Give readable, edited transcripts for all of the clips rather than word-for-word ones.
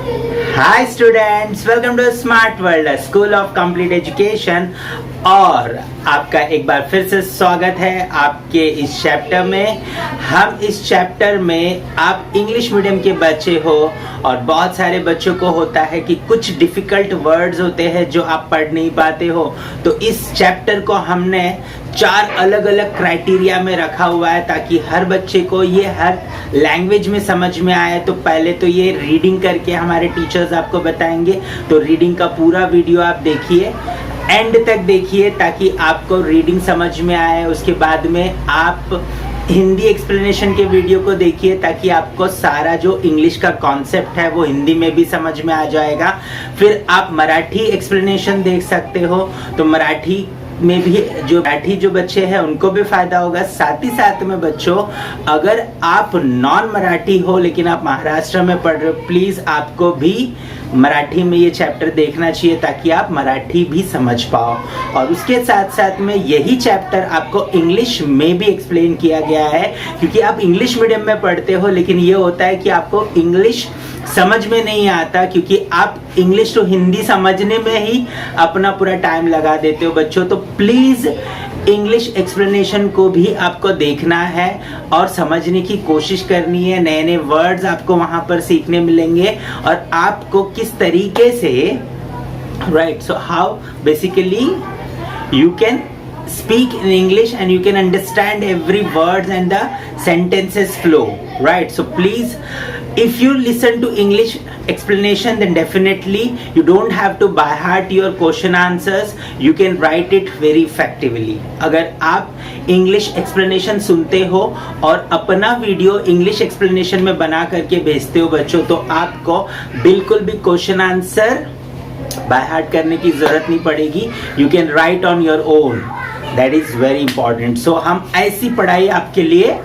Hi students, welcome to Smart World School of Complete Education. और आपका एक बार फिर से स्वागत है आपके इस चैप्टर में। हम इस चैप्टर में आप इंग्लिश मीडियम के बच्चे हो और बहुत सारे बच्चों को होता है कि कुछ डिफिकल्ट वर्ड्स होते हैं जो आप पढ़ नहीं पाते हो। तो इस चैप्टर को हमने 4 अलग अलग क्राइटेरिया में रखा हुआ है ताकि हर बच्चे को ये हर लैंग्वेज में समझ में आए। तो पहले तो ये रीडिंग करके हमारे टीचर्स आपको बताएंगे, तो रीडिंग का पूरा वीडियो आप देखिए, एंड तक देखिए ताकि आपको रीडिंग समझ में आए। उसके बाद में आप हिंदी एक्सप्लेनेशन के वीडियो को देखिए ताकि आपको सारा जो इंग्लिश का कॉन्सेप्ट है वो हिंदी में भी समझ में आ जाएगा। फिर आप मराठी एक्सप्लेनेशन देख सकते हो, तो मराठी में भी जो बच्चे हैं उनको भी फायदा होगा। साथ ही साथ में बच्चों, अगर आप नॉन मराठी हो लेकिन आप महाराष्ट्र में पढ़ रहे हो, प्लीज आपको भी मराठी में ये चैप्टर देखना चाहिए ताकि आप मराठी भी समझ पाओ। और उसके साथ साथ में यही चैप्टर आपको इंग्लिश में भी एक्सप्लेन किया गया है, क्योंकि आप इंग्लिश मीडियम में पढ़ते हो लेकिन ये होता है कि आपको इंग्लिश समझ में नहीं आता, क्योंकि आप इंग्लिश तो हिंदी समझने में ही अपना पूरा टाइम लगा देते हो बच्चों। तो प्लीज इंग्लिश एक्सप्लेनेशन को भी आपको देखना है और समझने की कोशिश करनी है। नए नए वर्ड्स आपको वहां पर सीखने मिलेंगे और आपको किस तरीके से so how basically you can speak in English and you can understand every word and the sentences flow, right? So please, if you listen to English explanation, then definitely you don't have to by heart your question answers, you can write it very effectively. अगर आप English explanation सुनते हो और अपना video English explanation में बना करके भेजते हो बच्चों, तो आपको बिल्कुल भी क्वेश्चन आंसर बाय हार्ट करने की जरूरत नहीं पड़ेगी। You can write on your own, that is very important. So हम ऐसी पढ़ाई आपके लिए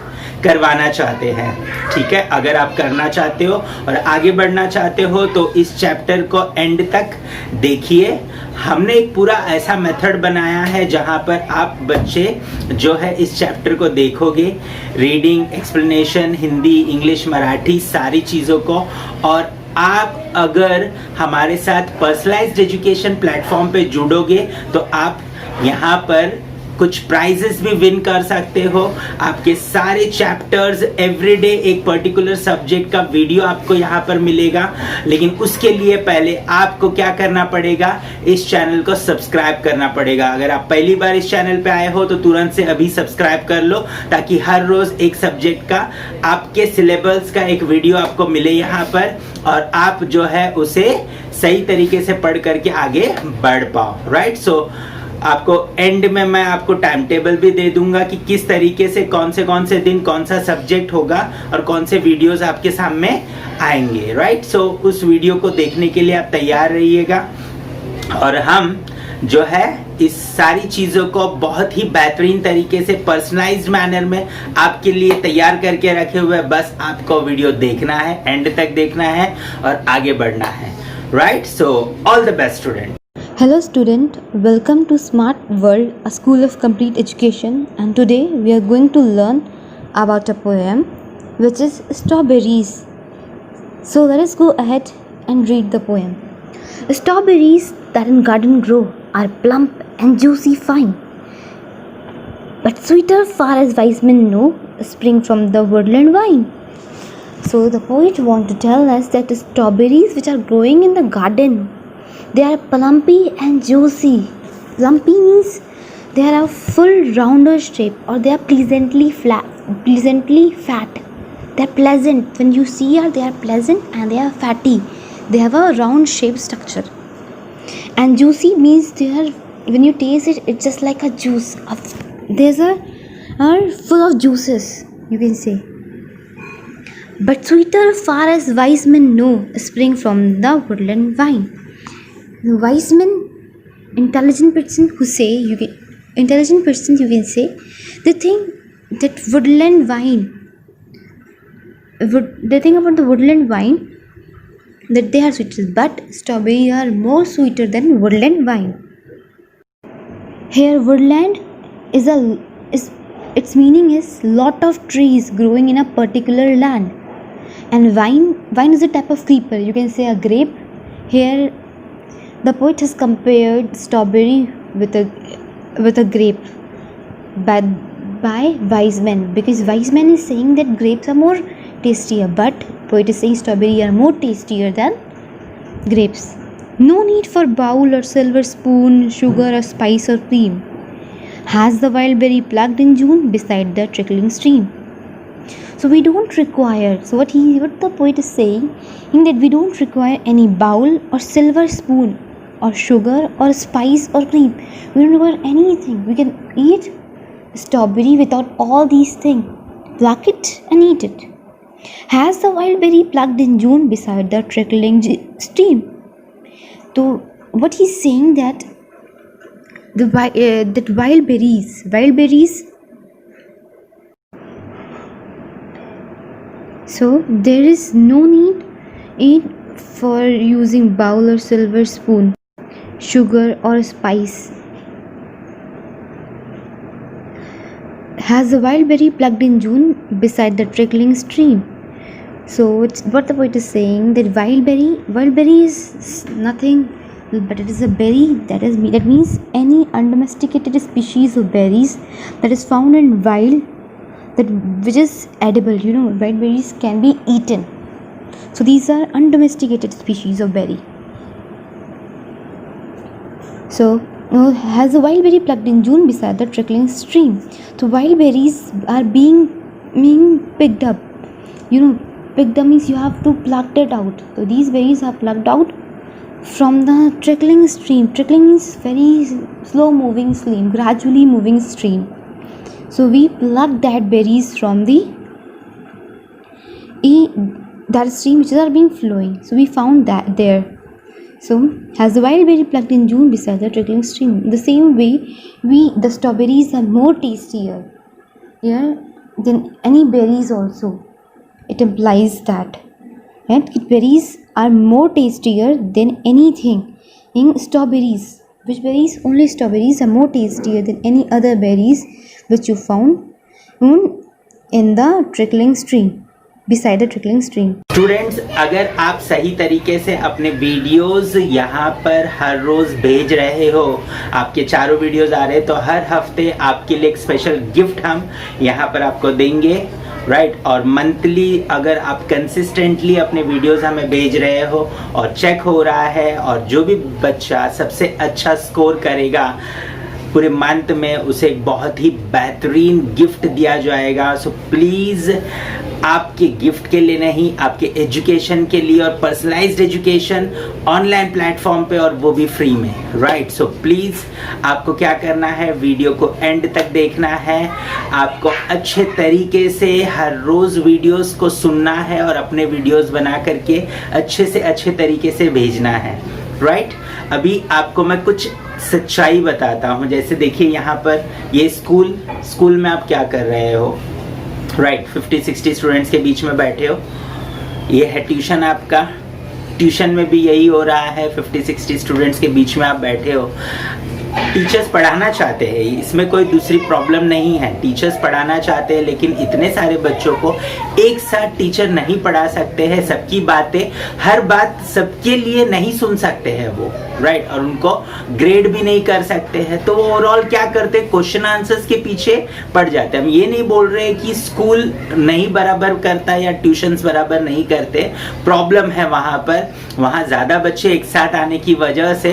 करवाना चाहते हैं, ठीक है। अगर आप करना चाहते हो और आगे बढ़ना चाहते हो तो इस चैप्टर को एंड तक देखिए। हमने एक पूरा ऐसा मेथड बनाया है जहां पर आप बच्चे जो है इस चैप्टर को देखोगे, reading, explanation, Hindi, English, Marathi, सारी चीज़ों को। और आप अगर हमारे साथ पर्सनलाइज्ड एजुकेशन प्लेटफॉर्म पे जुड़ोगे तो आप यहाँ पर कुछ प्राइजेस भी विन कर सकते हो। आपके सारे चैप्टर्स एवरीडे एक पर्टिकुलर सब्जेक्ट का वीडियो आपको यहाँ पर मिलेगा। लेकिन उसके लिए पहले आपको क्या करना पड़ेगा, इस चैनल को सब्सक्राइब करना पड़ेगा। अगर आप पहली बार इस चैनल पे आए हो तो तुरंत से अभी सब्सक्राइब कर लो ताकि हर रोज एक सब्जेक्ट का आपके सिलेबस का एक वीडियो आपको मिले यहाँ पर, और आप जो है उसे सही तरीके से पढ़ करके आगे बढ़ पाओ, राइट। सो आपको एंड में मैं आपको टाइम टेबल भी दे दूंगा कि किस तरीके से कौन से दिन कौन सा सब्जेक्ट होगा और कौन से वीडियोस आपके सामने आएंगे, राइट। सो उस वीडियो को देखने के लिए आप तैयार रहिएगा। और हम जो है इस सारी चीज़ों को बहुत ही बेहतरीन तरीके से पर्सनलाइज्ड मैनर में आपके लिए तैयार करके रखे हुए। बस आपको वीडियो देखना है, एंड तक देखना है और आगे बढ़ना है, right. So all the best student. Hello student, welcome to Smart World, a school of complete education, and today we are going to learn about a poem which is Strawberries. So let us go ahead and read the poem. Strawberries that in garden grow are plump and juicy fine, but sweeter far as wise men know spring from the woodland vine. So the poet wants to tell us that the strawberries which are growing in the garden, they are plumpy and juicy. Plumpy means they are a full rounder shape, or they are pleasantly fat. They are pleasant. When you see her, they are pleasant and they are fatty. They have a round shape structure. And juicy means they are, when you taste it, it's just like a juice. There's are full of juices, you can say. But sweeter far as wise men know spring from the woodland vine. Wise men, intelligent person you can say, they think that woodland wine, they think about the woodland wine that they are sweeter, but strawberry are more sweeter than woodland wine. Here woodland is its meaning is lot of trees growing in a particular land. And wine is a type of creeper. You can say a grape. Here, the poet has compared strawberry with a grape by wise men, because wise man is saying that grapes are more tastier, but poet is saying strawberry are more tastier than grapes. No need for bowl or silver spoon, sugar or spice or cream. Has the wild berry plucked in June beside the trickling stream. So we don't require, so what the poet is saying in that we don't require any bowl or silver spoon or sugar or spice or cream. We don't require anything. We can eat strawberry without all these things. Pluck it and eat it. Has the wild berry plucked in June beside the trickling stream. So what he's saying that that wild berries. So there is no need for using bowl or silver spoon, sugar or spice. Has the wild berry plucked in June beside the trickling stream. So it's what the poet is saying, that wild berry is nothing but it is a berry that means any undomesticated species of berries that is found in wild, which is edible. Wild berries can be eaten. So these are undomesticated species of berry. So has a wild berry plucked in June beside the trickling stream. So wild berries are being picked up. Picked up means you have to pluck it out. So these berries are plucked out from the trickling stream. Trickling means very slow moving stream, gradually moving stream. So we pluck that berries from that stream which are being flowing. So we found that there. So has the wild berry plucked in June beside the trickling stream. The same way the strawberries are more tastier than any berries also. It implies that berries are more tastier than anything in strawberries. Which berries? Only strawberries are more tastier than any other berries which you found in the trickling stream, beside the trickling stream. Students, अगर आप सही तरीके से अपने videos यहाँ पर हर रोज भेज रहे हो, आपके चारों वीडियोस आ रहे, तो हर हफ्ते आपके लिए एक स्पेशल गिफ्ट हम यहाँ पर आपको देंगे, राइट। और मंथली अगर आप कंसिस्टेंटली अपने वीडियोस हमें भेज रहे हो और चेक हो रहा है, और जो भी बच्चा सबसे अच्छा स्कोर करेगा पूरे मंथ में, उसे एक बहुत ही बेहतरीन गिफ्ट दिया जाएगा। सो प्लीज़ आपके गिफ्ट के लिए नहीं, आपके एजुकेशन के लिए, और पर्सनलाइज्ड एजुकेशन ऑनलाइन प्लेटफॉर्म पे, और वो भी फ्री में, राइट। सो प्लीज़ आपको क्या करना है, वीडियो को एंड तक देखना है, आपको अच्छे तरीके से हर रोज़ वीडियोस को सुनना है और अपने वीडियोस बना करके अच्छे से अच्छे तरीके से भेजना है, राइट। अभी आपको मैं कुछ सच्चाई बताता हूँ। जैसे देखिए यहाँ पर ये स्कूल में आप क्या कर रहे हो, राइट। 50-60 स्टूडेंट्स के बीच में बैठे हो। ये है ट्यूशन आपका, ट्यूशन में भी यही हो रहा है, 50-60 स्टूडेंट्स के बीच में आप बैठे हो। टीचर्स पढ़ाना चाहते हैं, इसमें कोई दूसरी प्रॉब्लम नहीं है। टीचर्स पढ़ाना चाहते हैं, लेकिन इतने सारे बच्चों को एक साथ टीचर नहीं पढ़ा सकते हैं। सबकी बातें, हर बात सबके लिए नहीं सुन सकते हैं वो, राइट। और उनको ग्रेड भी नहीं कर सकते हैं, तो वो ओवरऑल क्या करते हैं, क्वेश्चन आंसर्स के पीछे पड़ जाते हैं। हम ये नहीं बोल रहे कि स्कूल नहीं बराबर करता या ट्यूशन्स बराबर नहीं करते, प्रॉब्लम है वहाँ पर। वहाँ ज़्यादा बच्चे एक साथ आने की वजह से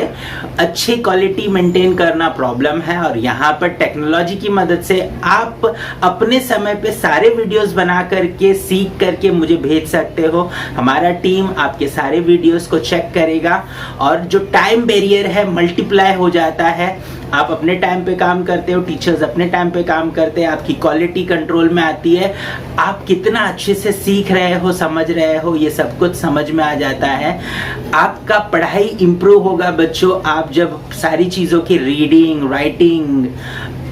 अच्छी क्वालिटी मेंटेन करना प्रॉब्लम है। और यहाँ पर टेक्नोलॉजी की मदद से आप अपने समय पे सारे वीडियोस बना करके, सीख करके मुझे भेज सकते हो। हमारा टीम आपके सारे वीडियोस को चेक करेगा, और जो टाइम बैरियर है मल्टीप्लाई हो जाता है। आप अपने टाइम पे काम करते हो, टीचर्स अपने टाइम पे काम करते हैं, आपकी क्वालिटी कंट्रोल में आती है। आप कितना अच्छे से सीख रहे हो, समझ रहे हो, ये सब कुछ समझ में आ जाता है। आपका पढ़ाई इंप्रूव होगा बच्चों, आप जब सारी चीज़ों की रीडिंग, राइटिंग,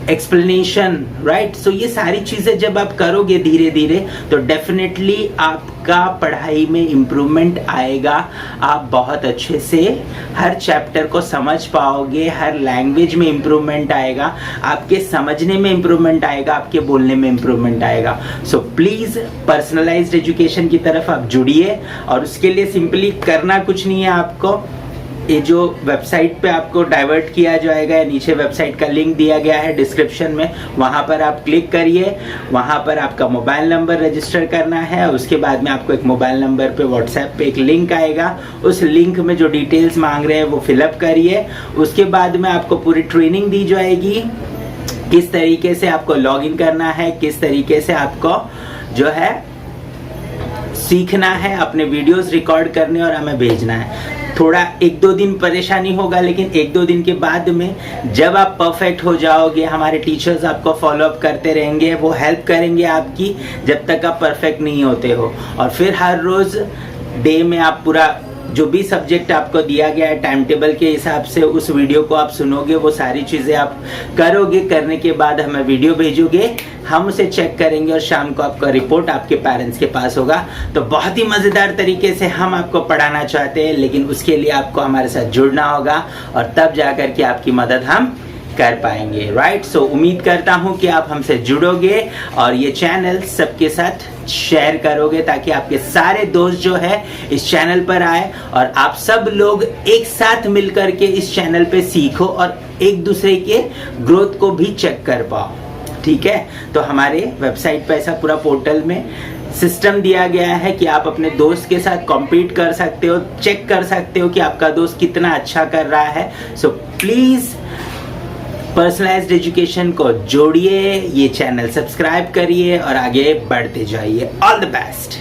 एक्सप्लेनेशन, राइट। सो ये सारी चीज़ें जब आप करोगे धीरे धीरे तो डेफिनेटली आपका पढ़ाई में इम्प्रूवमेंट आएगा। आप बहुत अच्छे से हर चैप्टर को समझ पाओगे, हर लैंग्वेज में इम्प्रूवमेंट आएगा, आपके समझने में इम्प्रूवमेंट आएगा, आपके बोलने में इम्प्रूवमेंट आएगा। सो प्लीज़ पर्सनलाइज्ड एजुकेशन की तरफ आप जुड़िए, और उसके लिए सिंपली करना कुछ नहीं है आपको। ये जो वेबसाइट पे आपको डाइवर्ट किया जाएगा, या नीचे वेबसाइट का लिंक दिया गया है डिस्क्रिप्शन में, वहाँ पर आप क्लिक करिए। वहाँ पर आपका मोबाइल नंबर रजिस्टर करना है। उसके बाद में आपको एक मोबाइल नंबर पे व्हाट्सएप पे एक लिंक आएगा। उस लिंक में जो डिटेल्स मांग रहे हैं वो फिलअप करिए। उसके बाद में आपको पूरी ट्रेनिंग दी जाएगी, किस तरीके से आपको लॉगिन करना है, किस तरीके से आपको जो है सीखना है, अपने वीडियोस रिकॉर्ड करने और हमें भेजना है। थोड़ा 1-2 दिन परेशानी होगा, लेकिन 1-2 दिन के बाद में जब आप परफेक्ट हो जाओगे, हमारे टीचर्स आपको फॉलो अप करते रहेंगे, वो हेल्प करेंगे आपकी जब तक आप परफेक्ट नहीं होते हो। और फिर हर रोज़ डे में आप पूरा जो भी सब्जेक्ट आपको दिया गया है टाइम टेबल के हिसाब से उस वीडियो को आप सुनोगे, वो सारी चीज़ें आप करोगे। करने के बाद हमें वीडियो भेजोगे, हम उसे चेक करेंगे और शाम को आपका रिपोर्ट आपके पेरेंट्स के पास होगा। तो बहुत ही मज़ेदार तरीके से हम आपको पढ़ाना चाहते हैं, लेकिन उसके लिए आपको हमारे साथ जुड़ना होगा, और तब जा कर के आपकी मदद हम कर पाएंगे, राइट। सो उम्मीद करता हूं कि आप हमसे जुड़ोगे और ये चैनल सबके साथ शेयर करोगे, ताकि आपके सारे दोस्त जो है इस चैनल पर आए और आप सब लोग एक साथ मिलकर के इस चैनल पे सीखो और एक दूसरे के ग्रोथ को भी चेक कर पाओ, ठीक है। तो हमारे वेबसाइट पे ऐसा पूरा पोर्टल में सिस्टम दिया गया है कि आप अपने दोस्त के साथ कॉम्पीट कर सकते हो, चेक कर सकते हो कि आपका दोस्त कितना अच्छा कर रहा है। सो प्लीज़ पर्सनलाइज्ड एजुकेशन को जोड़िए, ये चैनल सब्सक्राइब करिए और आगे बढ़ते जाइए। All the best.